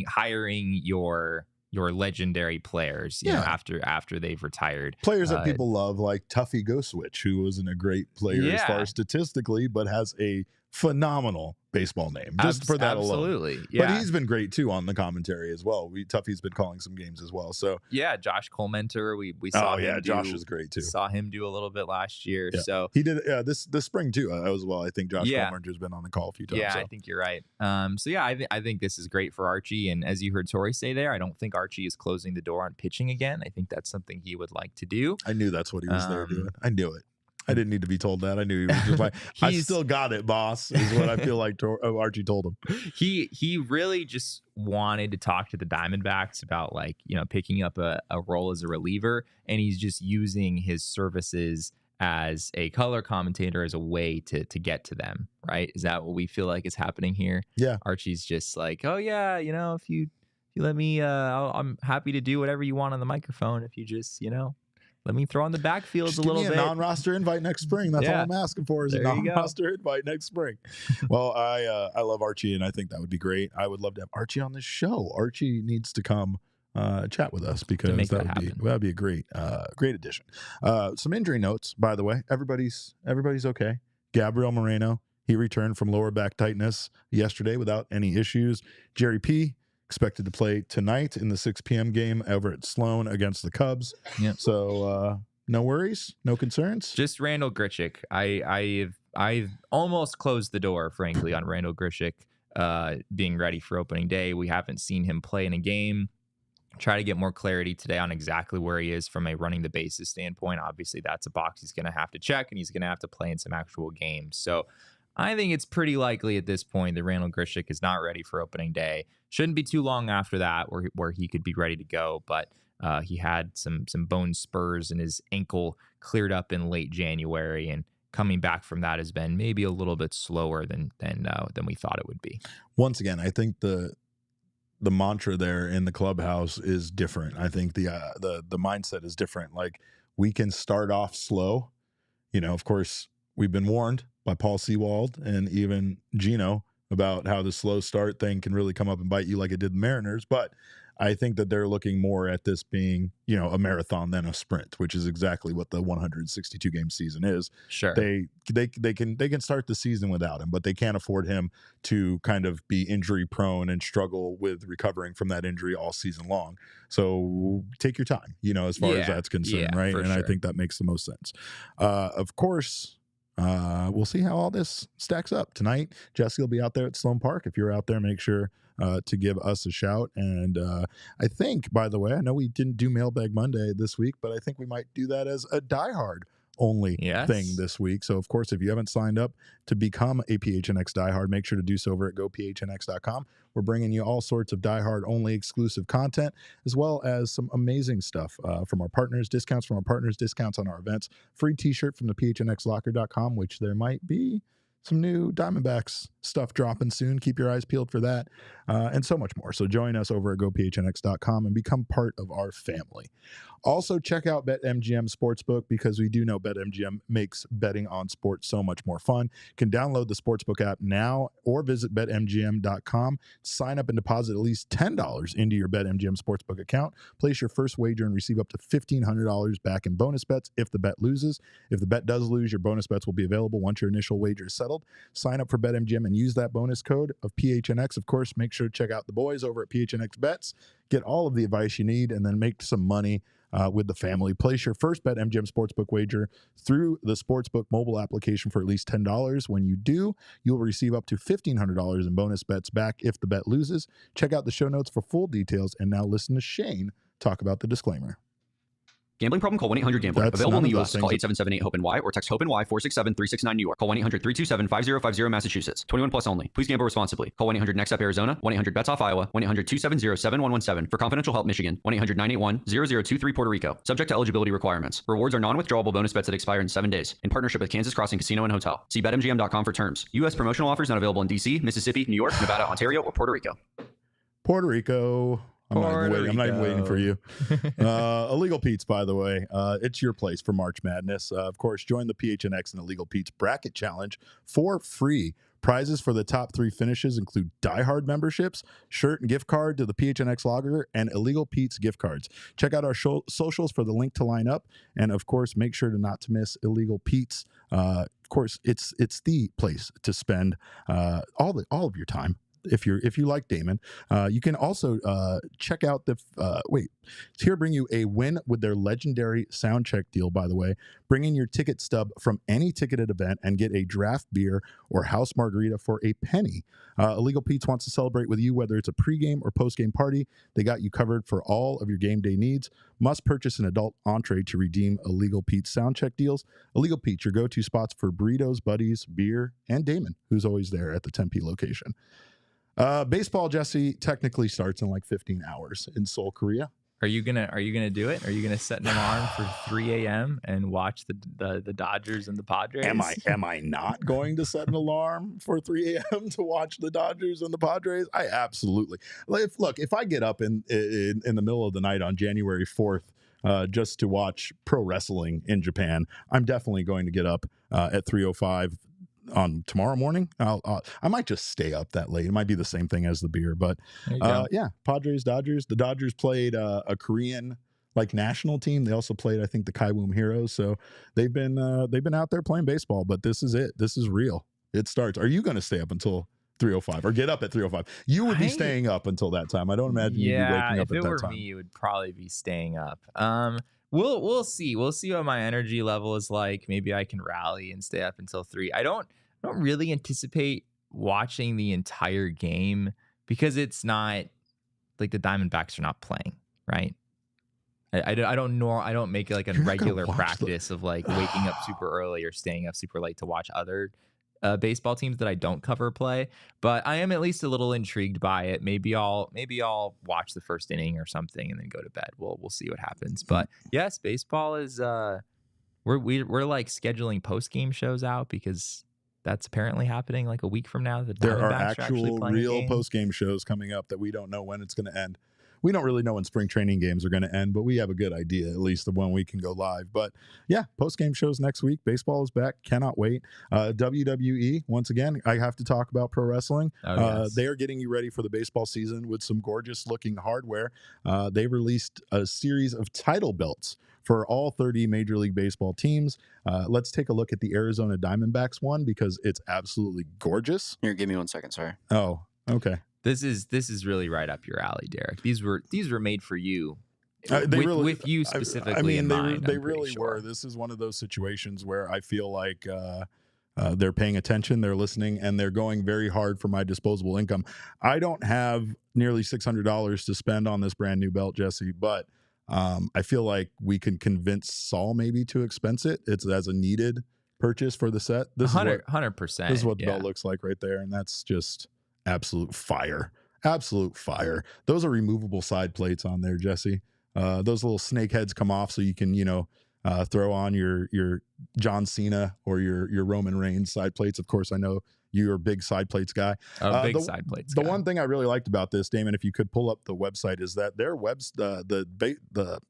hiring your legendary players, you know, after they've retired. Players that people love, like Tuffy Ghostwitch, who wasn't a great player as far as statistically, but has a phenomenal baseball name just for that alone. Absolutely. Yeah. But he's been great too on the commentary as well. Tuffy's been calling some games as well. So yeah, Josh Colementer, we saw him Josh is great too. Saw him do a little bit last year. Yeah. So he did this spring too as well. I think Josh Colementer's been on the call a few times. Yeah, so. I think you're right. So yeah, I think this is great for Archie. And as you heard Tori say there, I don't think Archie is closing the door on pitching again. I think that's something he would like to do. I knew that's what he was there doing. I knew it. I didn't need to be told that. I knew he was just like, I still got it, boss, is what I feel like Archie told him. He really just wanted to talk to the Diamondbacks about, like, picking up a role as a reliever, and he's just using his services as a color commentator as a way to get to them, right? Is that what we feel like is happening here? Yeah. Archie's just like, oh yeah, if you let me, I'm happy to do whatever you want on the microphone if you just, let me throw on the backfields just a little bit. A non-roster invite next spring. That's all I'm asking for is a non-roster invite next spring. Well, I love Archie, and I think that would be great. I would love to have Archie on this show. Archie needs to come chat with us because that would be a great addition. Some injury notes, by the way. Everybody's okay. Gabriel Moreno, he returned from lower back tightness yesterday without any issues. Jerry P. expected to play tonight in the 6 p.m. game over at Sloan against the Cubs. Yep. So no worries, no concerns. Just Randall Grichuk. I've almost closed the door, frankly, on Randall Grichuk being ready for opening day. We haven't seen him play in a game. Try to get more clarity today on exactly where he is from a running the bases standpoint. Obviously, that's a box he's going to have to check, and he's going to have to play in some actual games. So I think it's pretty likely at this point that Randall Grichuk is not ready for opening day. Shouldn't be too long after that where he could be ready to go, but he had some bone spurs and his ankle cleared up in late January, and coming back from that has been maybe a little bit slower than we thought it would be. Once again, I think the mantra there in the clubhouse is different. I think the mindset is different. Like, we can start off slow. Of course, we've been warned by Paul Sewald and even Gino about how the slow start thing can really come up and bite you like it did the Mariners. But I think that they're looking more at this being, a marathon than a sprint, which is exactly what the 162 game season is. Sure. They can start the season without him, but they can't afford him to kind of be injury prone and struggle with recovering from that injury all season long. So take your time, as far as that's concerned, right? And sure. I think that makes the most sense. Of course, we'll see how all this stacks up tonight. Jesse will be out there at Sloan Park. If you're out there, make sure to give us a shout. And I think, by the way, I know we didn't do Mailbag Monday this week, but I think we might do that as a diehard only thing this week. So, of course, if you haven't signed up to become a PHNX diehard, make sure to do so over at gophnx.com. We're bringing you all sorts of diehard only exclusive content, as well as some amazing stuff from our partners, discounts from our partners, discounts on our events, free t-shirt from the phnxlocker.com, which there might be some new Diamondbacks stuff dropping soon. Keep your eyes peeled for that, and so much more. So join us over at gophnx.com and become part of our family. Also, check out BetMGM Sportsbook, because we do know BetMGM makes betting on sports so much more fun. You can download the Sportsbook app now or visit BetMGM.com. Sign up and deposit at least $10 into your BetMGM Sportsbook account. Place your first wager and receive up to $1,500 back in bonus bets if the bet loses. If the bet does lose, your bonus bets will be available once your initial wager is settled. Sign up for BetMGM and use that bonus code of PHNX. Of course, make sure to check out the boys over at PHNX Bets. Get all of the advice you need and then make some money with the family. Place your first BetMGM Sportsbook wager through the Sportsbook mobile application for at least $10. When you do, you'll receive up to $1,500 in bonus bets back if the bet loses. Check out the show notes for full details. And now listen to Shane talk about the disclaimer. Gambling problem? Call 1-800-GAMBLER. That's Available in none the of U.S. those Call things. 877-8-HOPE-NY or text HOPE-NY 467-369 New York. Call 1-800-327-5050 Massachusetts. 21 plus only. Please gamble responsibly. Call 1-800-NEXT-UP Arizona. 1-800-BETS-OFF Iowa. 1-800-270-7117. For confidential help, Michigan. 1-800-981-0023 Puerto Rico. Subject to eligibility requirements. Rewards are non-withdrawable bonus bets that expire in 7 days. In partnership with Kansas Crossing Casino and Hotel. See BetMGM.com for terms. U.S. promotional offers not available in D.C., Mississippi, New York, Nevada, Ontario, or Puerto Rico. Puerto Rico. I'm not even waiting for you. Illegal Pete's, by the way. It's your place for March Madness. Of course, join the PHNX and Illegal Pete's Bracket Challenge for free. Prizes for the top 3 finishes include diehard memberships, shirt and gift card to the PHNX Lager, and Illegal Pete's gift cards. Check out our socials for the link to line up, and of course, make sure to miss Illegal Pete's. Of course, it's the place to spend all of your time. If you like Damon, you can also check out it's here to bring you a win with their legendary sound check deal, by the way. Bring in your ticket stub from any ticketed event and get a draft beer or house margarita for a penny. Illegal Pete's wants to celebrate with you, whether it's a pregame or postgame party. They got you covered for all of your game day needs. Must purchase an adult entree to redeem Illegal Pete's sound check deals. Illegal Pete's, your go-to spots for burritos, buddies, beer, and Damon, who's always there at the Tempe location. Baseball, Jesse, technically starts in like 15 hours in Seoul, Korea. Are you gonna do it? Are you gonna set an alarm for 3 a.m. and watch the Dodgers and the Padres? Am I not going to set an alarm for 3 a.m. to watch the Dodgers and the Padres? I absolutely. If I get up in the middle of the night on January 4th just to watch pro wrestling in Japan, I'm definitely going to get up at 3:05 on tomorrow morning. I might just stay up that late. It might be the same thing as the beer, but yeah, Padres, Dodgers. The Dodgers played a Korean national team. They also played, I think, the Kaiwoom Heroes. So they've been out there playing baseball. But this is it. This is real. It starts. Are you going to stay up until 3:05 or get up at 3:05? You would be staying up until that time. I don't imagine you'd be waking up at that time. If it were me, it would probably be staying up. We'll see. We'll see what my energy level is like. Maybe I can rally and stay up until 3. I don't really anticipate watching the entire game because it's not like the Diamondbacks are not playing, right? I don't make it like a regular practice of like waking up super early or staying up super late to watch other baseball teams that I don't cover play, but I am at least a little intrigued by it. Maybe I'll watch the first inning or something and then go to bed. We'll see what happens. But yes, baseball is we're like scheduling post game shows out because that's apparently happening like a week from now. There are actual real post game shows coming up that we don't know when it's going to end. We don't really know when spring training games are going to end, but we have a good idea, at least of when we can go live. But yeah, post-game shows next week. Baseball is back. Cannot wait. WWE, once again, I have to talk about pro wrestling. Yes. They are getting you ready for the baseball season with some gorgeous-looking hardware. They released a series of title belts for all 30 Major League Baseball teams. Let's take a look at the Arizona Diamondbacks one because it's absolutely gorgeous. Here, give me 1 second. Sorry. Oh, okay. This is really right up your alley, Derek. These were made for you. With you specifically. I mean, in mind, they really were. This is one of those situations where I feel like they're paying attention, they're listening, and they're going very hard for my disposable income. I don't have nearly $600 to spend on this brand new belt, Jesse, but I feel like we can convince Saul maybe to expense it. It's as a needed purchase for the set. This 100%. This is what the belt looks like right there, and that's just absolute fire. Those are removable side plates on there, Jesse. Those little snake heads come off so you can throw on your John Cena or your Roman Reigns side plates. Of course, I know you're a big side plates guy. Side plates guy. The one thing I really liked about this, Damon, if you could pull up the website, is that their the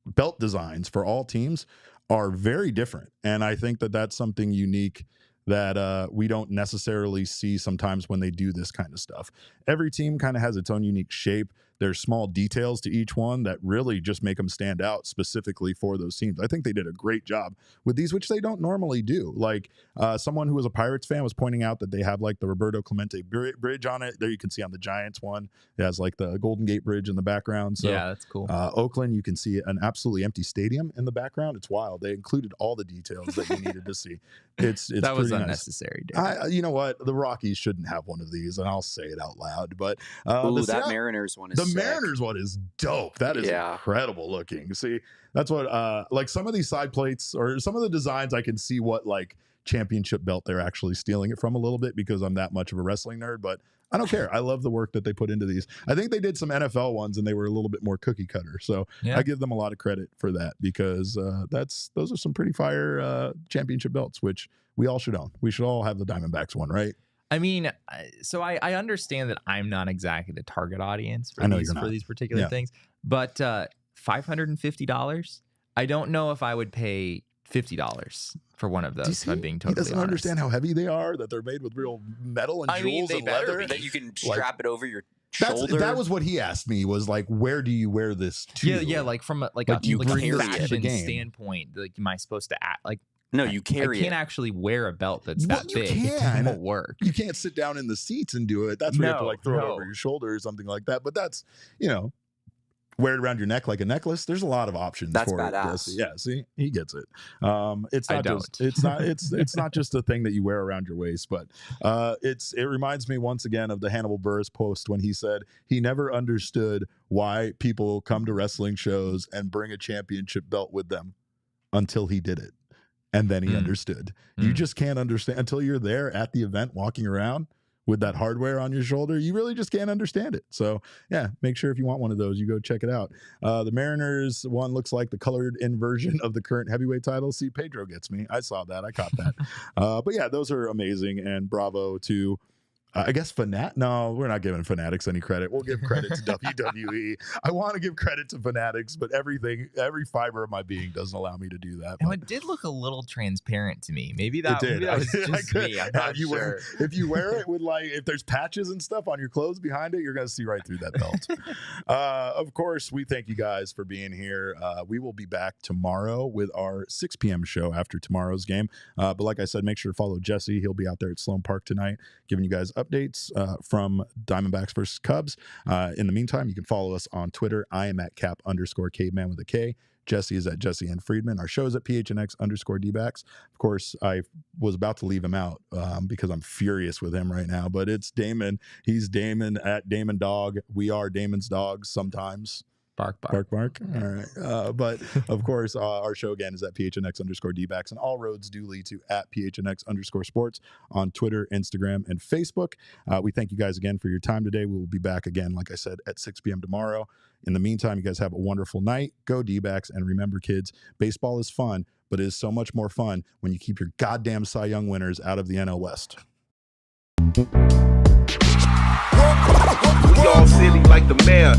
belt designs for all teams are very different, and I think that that's something unique that we don't necessarily see sometimes when they do this kind of stuff. Every team kind of has its own unique shape. There's small details to each one that really just make them stand out specifically for those teams. I think they did a great job with these, which they don't normally do. Like someone who was a Pirates fan was pointing out that they have like the Roberto Clemente bridge on it. There you can see on the Giants one. It has like the Golden Gate Bridge in the background. So yeah, that's cool. Oakland, you can see an absolutely empty stadium in the background. It's wild. They included all the details that you needed to see. It's that was unnecessary. Nice. You know what? The Rockies shouldn't have one of these, and I'll say it out loud. But that Mariners one is The Mariners one is dope. That is incredible looking. See, that's what like some of these side plates or some of the designs, I can see what like championship belt they're actually stealing it from a little bit because I'm that much of a wrestling nerd, but I don't care. I love the work that they put into these. I think they did some NFL ones and they were a little bit more cookie cutter. So I give them a lot of credit for that because those are some pretty fire championship belts, which we all should own. We should all have the Diamondbacks one, right? I mean, so I understand that I'm not exactly the target audience for these particular things, but $550, I don't know if I would pay $50 for one of those. If I'm being totally honest. He doesn't understand how heavy they are, that they're made with real metal and jewels and leather. That you can strap it over your shoulder. That was what he asked me, was like, where do you wear this to? Yeah, like from a fashion standpoint, like, am I supposed to act like? No, you carry it. I can't actually wear a belt that's that big. It won't work. You can't sit down in the seats and do it. That's where you have to like throw it over your shoulder or something like that. But that's, wear it around your neck like a necklace. There's a lot of options. That's for badass. It. Yeah, see, he gets it. It's not just a thing that you wear around your waist, but it reminds me once again of the Hannibal Buress post when he said he never understood why people come to wrestling shows and bring a championship belt with them until he did it. And then he understood. You just can't understand until you're there at the event walking around with that hardware on your shoulder. You really just can't understand it. So yeah, make sure if you want one of those, you go check it out. The Mariners one looks like the colored in version of the current heavyweight title. See, Pedro gets me. I saw that. I caught that. But yeah, those are amazing. And bravo to I guess No, we're not giving Fanatics any credit. We'll give credit to WWE. I want to give credit to Fanatics, but every fiber of my being doesn't allow me to do that. And it did look a little transparent to me. Maybe that was just me. I'm not sure. If you wear it with if there's patches and stuff on your clothes behind it, you're going to see right through that belt. Of course, we thank you guys for being here. We will be back tomorrow with our 6 p.m. show after tomorrow's game. But like I said, make sure to follow Jesse. He'll be out there at Sloan Park tonight, giving you guys updates from Diamondbacks versus Cubs. In the meantime, you can follow us on Twitter. I am at cap_caveman with a K. Jesse is at Jesse N. Friedman. Our show is at PHNX_DBacks. Of course, I was about to leave him out because I'm furious with him right now, but it's Damon. He's Damon at Damon Dog. We are Damon's dogs sometimes. Bark, bark. Bark, bark. All right. But of course, our show again is at PHNX_DBacks, and all roads do lead to at PHNX_sports on Twitter, Instagram, and Facebook. We thank you guys again for your time today. We will be back again, like I said, at 6 p.m. tomorrow. In the meantime, you guys have a wonderful night. Go D-backs. And remember, kids, baseball is fun, but it is so much more fun when you keep your goddamn Cy Young winners out of the NL West. We all silly like the mayor.